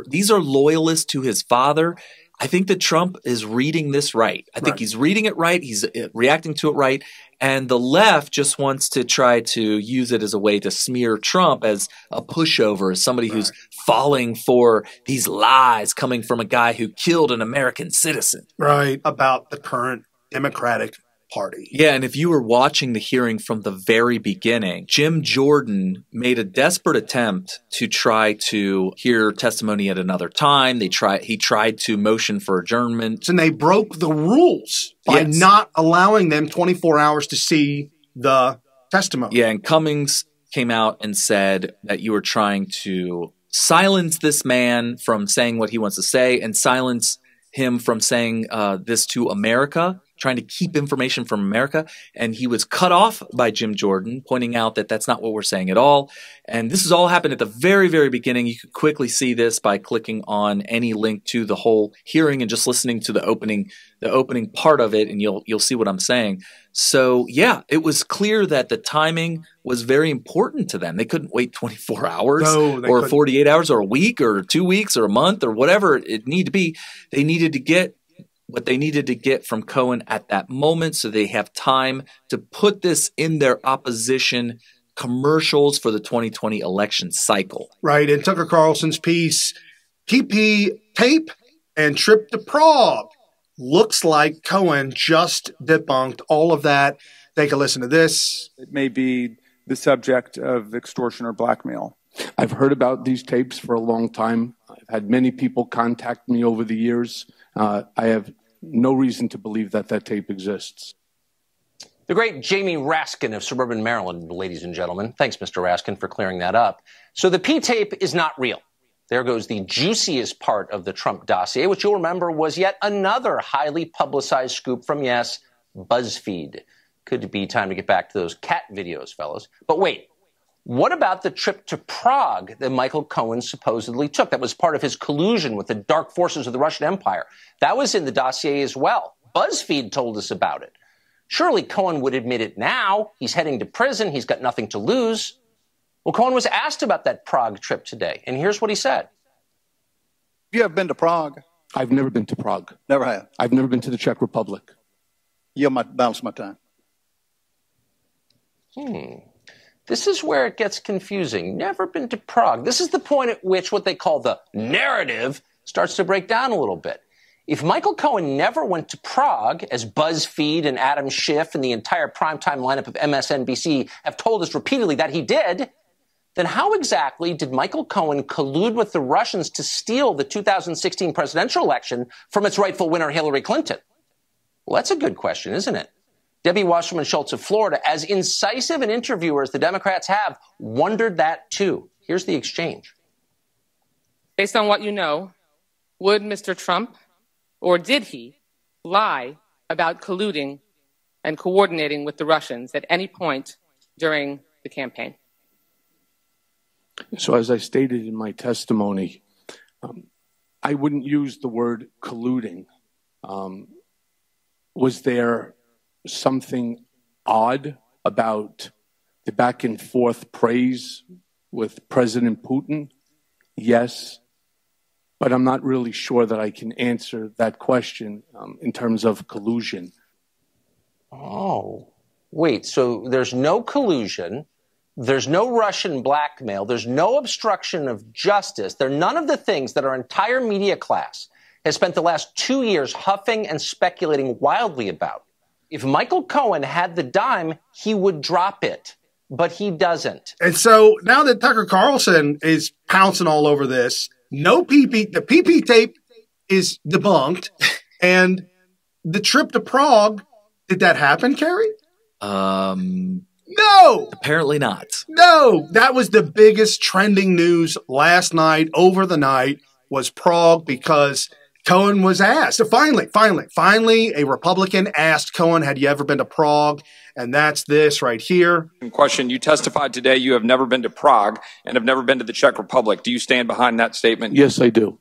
these are loyalists to his father. I think that Trump is reading this right. I think he's reading it right. He's reacting to it right. And the left just wants to try to use it as a way to smear Trump as a pushover, as somebody who's falling for these lies coming from a guy who killed an American citizen. Right. About the current Democratic Party. Yeah, and if you were watching the hearing from the very beginning, Jim Jordan made a desperate attempt to try to hear testimony at another time. He tried to motion for adjournment. And they broke the rules by not allowing them 24 hours to see the testimony. Yeah, and Cummings came out and said that you were trying to silence this man from saying what he wants to say and silence him from saying this to America, trying to keep information from America. And he was cut off by Jim Jordan, pointing out that that's not what we're saying at all. And this has all happened at the very, very beginning. You could quickly see this by clicking on any link to the whole hearing and just listening to the opening part of it, and you'll see what I'm saying. So yeah, it was clear that the timing was very important to them. They couldn't wait 24 hours or 48 hours or a week or 2 weeks or a month or whatever it needed to be. They needed to get what they needed to get from Cohen at that moment so they have time to put this in their opposition commercials for the 2020 election cycle. Right. In Tucker Carlson's piece, PP tape and trip to Prague. Looks like Cohen just debunked all of that. Take a listen to this. It may be the subject of extortion or blackmail. I've heard about these tapes for a long time. I've had many people contact me over the years. I have no reason to believe that that tape exists. The great Jamie Raskin of suburban Maryland, ladies and gentlemen. Thanks, Mr. Raskin, for clearing that up. So the P-tape is not real. There goes the juiciest part of the Trump dossier, which you'll remember was yet another highly publicized scoop from, yes, BuzzFeed. Could be time to get back to those cat videos, fellas. But wait, what about the trip to Prague that Michael Cohen supposedly took? That was part of his collusion with the dark forces of the Russian Empire. That was in the dossier as well. BuzzFeed told us about it. Surely Cohen would admit it now. He's heading to prison. He's got nothing to lose. Well, Cohen was asked about that Prague trip today, and here's what he said. You have been to Prague? I've never been to Prague. Never have? I've never been to the Czech Republic. Yield my balance my time. This is where it gets confusing. Never been to Prague. This is the point at which what they call the narrative starts to break down a little bit. If Michael Cohen never went to Prague, as BuzzFeed and Adam Schiff and the entire primetime lineup of MSNBC have told us repeatedly that he did, then how exactly did Michael Cohen collude with the Russians to steal the 2016 presidential election from its rightful winner, Hillary Clinton? Well, that's a good question, isn't it? Debbie Wasserman Schultz of Florida, as incisive an interviewer as the Democrats have, wondered that too. Here's the exchange. Based on what you know, would Mr. Trump, or did he, lie about colluding and coordinating with the Russians at any point during the campaign? So as I stated in my testimony, I wouldn't use the word colluding. Was there something odd about the back and forth praise with President Putin? Yes, but I'm not really sure that I can answer that question in terms of collusion. Oh, wait, so there's no collusion. There's no Russian blackmail. There's no obstruction of justice. There are none of the things that our entire media class has spent the last 2 years huffing and speculating wildly about. If Michael Cohen had the dime, he would drop it, but he doesn't. And so now that Tucker Carlson is pouncing all over this, the PP tape is debunked, and the trip to Prague, did that happen, Kerry? No. Apparently not. No. That was the biggest trending news last night, over the night, was Prague, because Cohen was asked. So finally, a Republican asked Cohen, had you ever been to Prague? And that's this right here. Question, you testified today you have never been to Prague and have never been to the Czech Republic. Do you stand behind that statement? Yes, I do.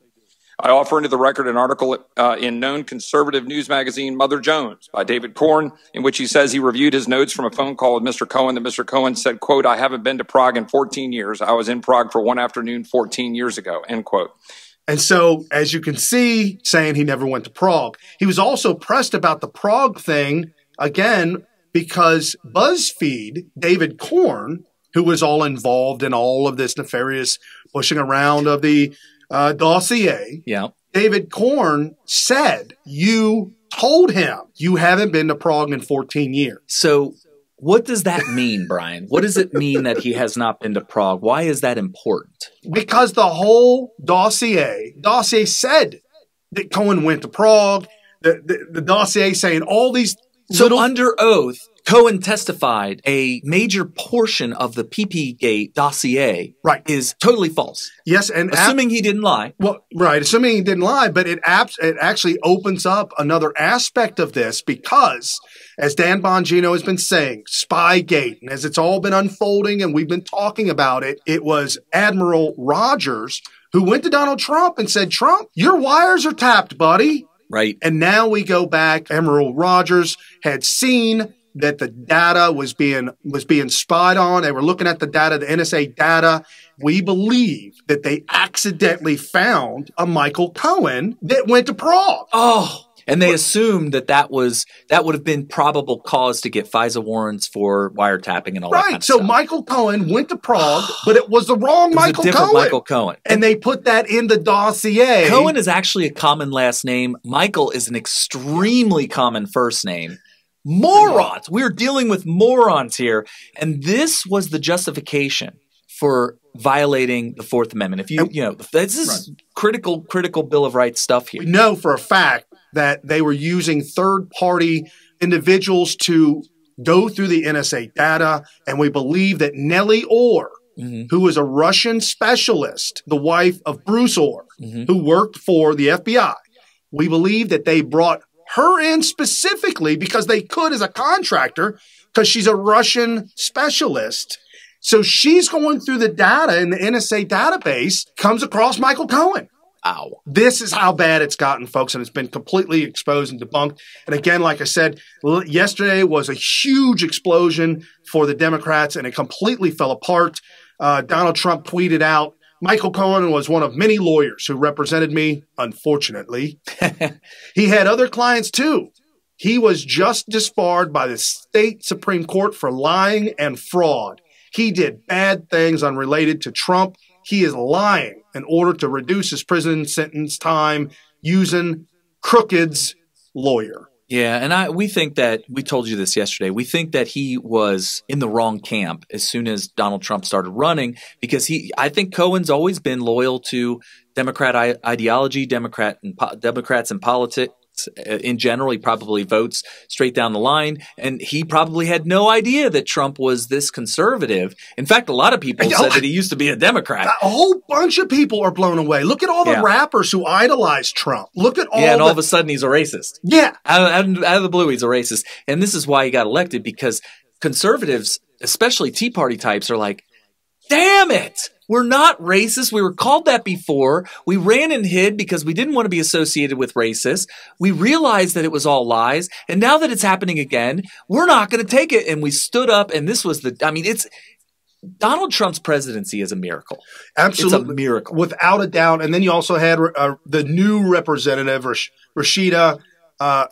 I offer into the record an article in known conservative news magazine Mother Jones by David Korn, in which he says he reviewed his notes from a phone call with Mr. Cohen, that Mr. Cohen said, quote, "I haven't been to Prague in 14 years. I was in Prague for one afternoon 14 years ago," end quote. And so, as you can see, saying he never went to Prague. He was also pressed about the Prague thing, again, because BuzzFeed, David Korn, who was all involved in all of this nefarious pushing around of the dossier, David Korn said, you told him you haven't been to Prague in 14 years. So what does that mean, Brian? What does it mean that he has not been to Prague? Why is that important? Because the whole dossier said that Cohen went to Prague. The dossier saying all these under oath, Cohen testified a major portion of the PP-Gate dossier is totally false. Yes, and assuming he didn't lie. Well, right, assuming he didn't lie, but it actually opens up another aspect of this because, as Dan Bongino has been saying, Spygate, and as it's all been unfolding and we've been talking about it, it was Admiral Rogers who went to Donald Trump and said, Trump, your wires are tapped, buddy. Right. And now we go back. Admiral Rogers had seen that the data was being spied on. They were looking at the data, the NSA data. We believe that they accidentally found a Michael Cohen that went to Prague. Oh, and they assumed that would have been probable cause to get FISA warrants for wiretapping and all that kind of stuff. So Michael Cohen went to Prague, but it was the wrong Michael Cohen. Michael Cohen. And they put that in the dossier. Cohen is actually a common last name. Michael is an extremely common first name. Morons. We're dealing with morons here. And this was the justification for violating the Fourth Amendment. If this is critical Bill of Rights stuff here. We know for a fact that they were using third-party individuals to go through the NSA data, and we believe that Nellie Orr, who was a Russian specialist, the wife of Bruce Orr, who worked for the FBI, we believe that they brought her in specifically because they could as a contractor, because she's a Russian specialist. So she's going through the data in the NSA database, comes across Michael Cohen. Ow. This is how bad it's gotten, folks, and it's been completely exposed and debunked. And again, like I said, yesterday was a huge explosion for the Democrats, and it completely fell apart. Donald Trump tweeted out, Michael Cohen was one of many lawyers who represented me, unfortunately. He had other clients, too. He was just disbarred by the state Supreme Court for lying and fraud. He did bad things unrelated to Trump. He is lying in order to reduce his prison sentence time using Crooked's lawyer. Yeah, and we think that, we told you this yesterday, we think that he was in the wrong camp as soon as Donald Trump started running, because I think Cohen's always been loyal to Democrat ideology, Democrats and politics in general. He probably votes straight down the line, and he probably had no idea that Trump was this conservative. In fact, a lot of people said that he used to be a Democrat. A whole bunch of people are blown away. Look at all the rappers who idolize Trump. Look at all and all of a sudden he's a racist. Yeah. Out of the blue, he's a racist. And this is why he got elected, because conservatives, especially Tea Party types, are like, damn it! We're not racist. We were called that before. We ran and hid because we didn't want to be associated with racists. We realized that it was all lies. And now that it's happening again, we're not going to take it. And we stood up, and this was it's Donald Trump's presidency is a miracle. Absolutely. It's a miracle. Without a doubt. And then you also had the new representative, Rashida,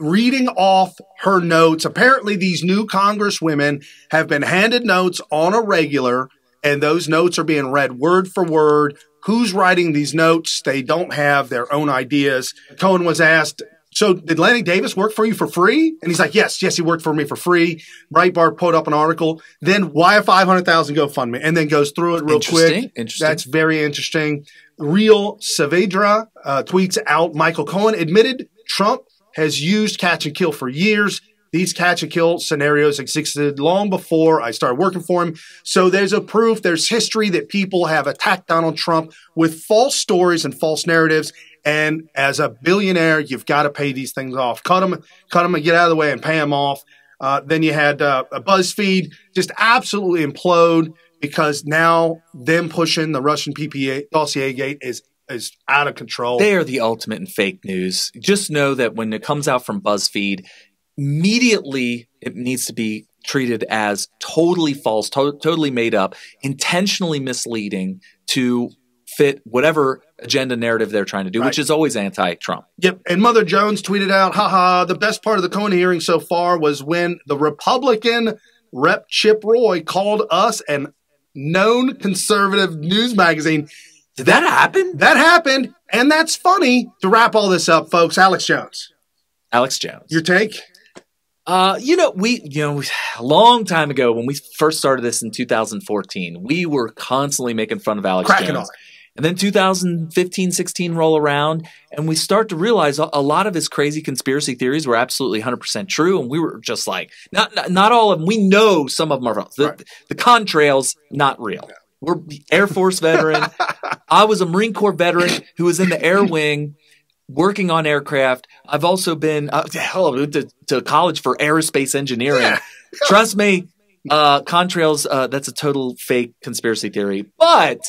reading off her notes. Apparently, these new congresswomen have been handed notes on a regular, and those notes are being read word for word. Who's writing these notes? They don't have their own ideas. Cohen was asked, so did Lanny Davis work for you for free? And he's like, yes, he worked for me for free. Breitbart put up an article. Then why a $500,000 GoFundMe? And then goes through it real quick. Interesting. That's very interesting. Real Saavedra tweets out, Michael Cohen admitted Trump has used catch and kill for years. These catch and kill scenarios existed long before I started working for him. So there's a proof, there's history that people have attacked Donald Trump with false stories and false narratives. And as a billionaire, you've got to pay these things off. Cut them and get out of the way and pay them off. Then you had BuzzFeed just absolutely implode because now them pushing the Russian PPA dossier gate is is out of control. They are the ultimate in fake news. Just know that when it comes out from BuzzFeed, immediately it needs to be treated as totally false, totally made up, intentionally misleading to fit whatever agenda narrative they're trying to do, which is always anti-Trump. Yep. And Mother Jones tweeted out, haha, the best part of the Cohen hearing so far was when the Republican Rep Chip Roy called us an known conservative news magazine. Did that happen? That happened. And that's funny. To wrap all this up, folks, Alex Jones. Your take? A long time ago when we first started this in 2014, we were constantly making fun of Alex Jones. And then 2015, 16 roll around, and we start to realize a lot of his crazy conspiracy theories were absolutely 100% true. And we were just like, not all of them. We know some of them are false. The contrails, not real. Yeah. We're Air Force veteran. I was a Marine Corps veteran who was in the Air Wing working on aircraft. I've also been to college for aerospace engineering. Yeah. Trust me, contrails, that's a total fake conspiracy theory. But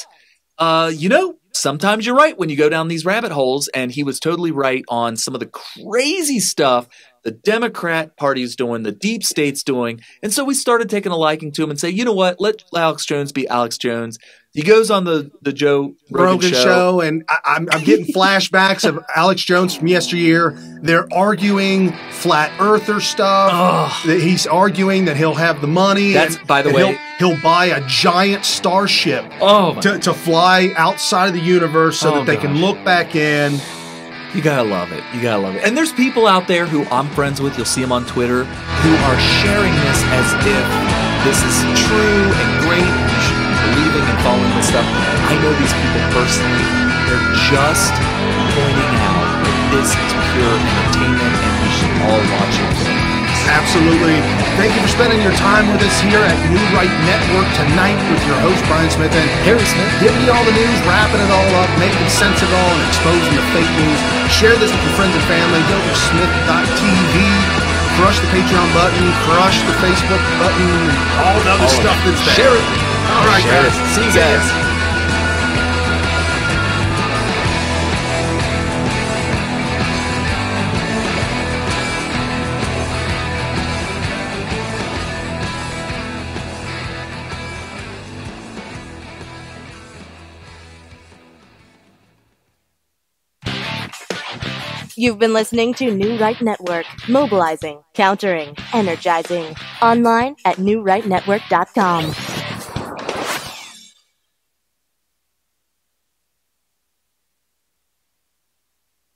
sometimes you're right when you go down these rabbit holes, and he was totally right on some of the crazy stuff the Democrat Party is doing, the deep state's doing. And so we started taking a liking to him and say, you know what, let Alex Jones be Alex Jones. He goes on the Joe Rogan show, and I'm getting flashbacks of Alex Jones from yesteryear. They're arguing flat earther stuff. He's arguing that he'll have the money. That's, by the way, he'll buy a giant starship to fly outside of the universe so that they can look back in. You gotta love it. You gotta love it. And there's people out there who I'm friends with, you'll see them on Twitter, who are sharing this as if this is true and great and you should be believing and following this stuff. I know these people personally. They're just pointing out that this is pure entertainment and we should all watch it. Absolutely. Thank you for spending your time with us here at New Right Network tonight with your host, Brian Smith and Harry Smith. Giving you all the news, wrapping it all up, making sense of it all, and exposing the fake news. Share this with your friends and family. Go to smith.tv. Crush the Patreon button. Crush the Facebook button. All the other stuff that's there. Share it. All right, guys. See you guys. You've been listening to New Right Network, mobilizing, countering, energizing. Online at newrightnetwork.com.